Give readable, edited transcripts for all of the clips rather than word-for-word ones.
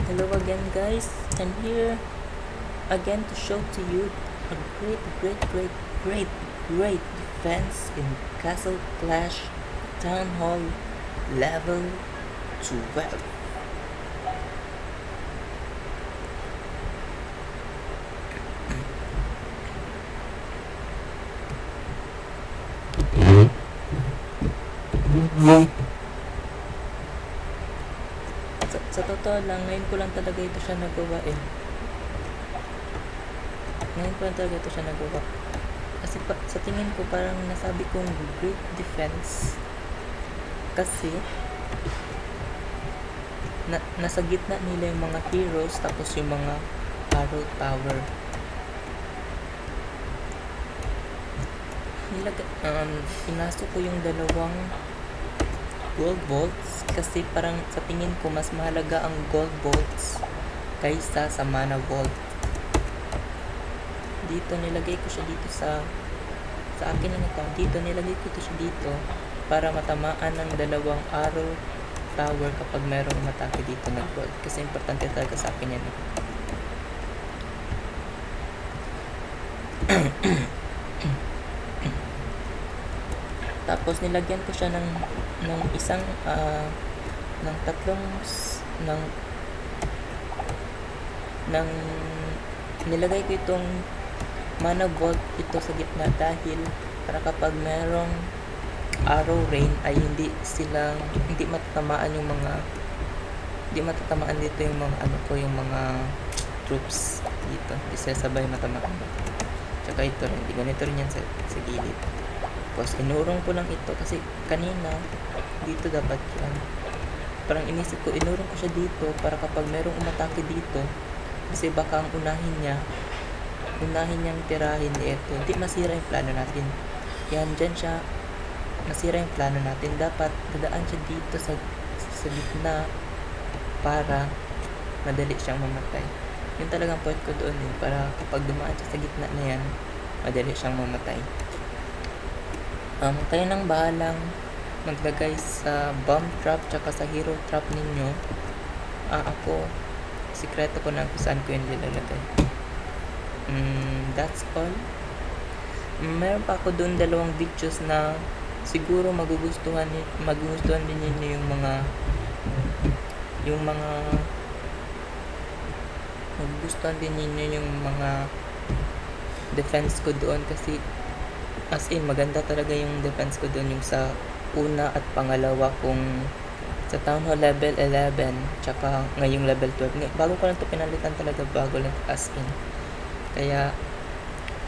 Hello again, guys, and here again to show to you a great defense in Castle Clash Town Hall level 12. Sa totoo lang, ngayon ko lang talaga ito siya nagawa Kasi sa tingin ko parang nasabi kong great defense. Kasi nasa gitna nila yung mga heroes, tapos yung mga arrow tower. Pinasok ko yung dalawang gold bolts kasi parang sa tingin ko mas mahalaga ang gold bolts kaysa sa mana vault. Dito nilagay ko siya dito sa akin na ito. Dito nilagay ko ito siya dito para matamaan ng dalawang arrow tower kapag mayroong umatake dito na gold, kasi importante talaga sa akin yan. Tapos nilagyan ko siya ng isang nilagay ko itong mana vault ito sa gitna dahil para kapag merong arrow rain ay hindi matatamaan dito yung mga yung mga troops dito, hindi sila sabay matamaan. Tsaka ito rin, ganito rin yan sa gilid. Tapos inurong ko lang ito kasi kanina dito dapat yan. Parang inisip ko, inurong ko siya dito para kapag merong umatake dito, kasi baka ang unahin niyang tirahin ito, hindi masira yung plano natin. Yan, dyan siya masira yung plano natin. Dapat dadaan siya dito sa gitna para madali siyang mamatay. Yun talagang point ko doon para kapag dumaan siya sa gitna na yan, madali siyang mamatay. Kayo nang bahalang maglagay sa bomb trap tsaka sa hero trap ninyo. Ako, sikreto ko na kung saan ko yun nilalagay. That's all. Meron pa ako doon dalawang videos na siguro magugustuhan din ninyo yung mga magugustuhan din ninyo yung mga defense ko doon, kasi as in maganda talaga yung defense ko doon, yung sa una at pangalawa kung sa Town Hall level 11 tsaka ngayong level 12. Bago ko lang ito pinalitan talaga, bago lang as in. Kaya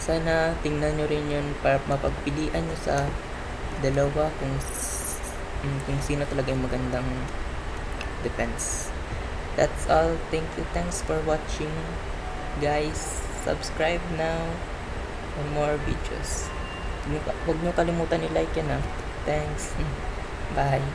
sana tingnan nyo rin yun para mapagpilian nyo sa dalawa kung sino talaga yung magandang defense. That's all. Thanks for watching, guys. Subscribe now for more videos. Huwag nyo kalimutan i-like yan. Thanks. Bye.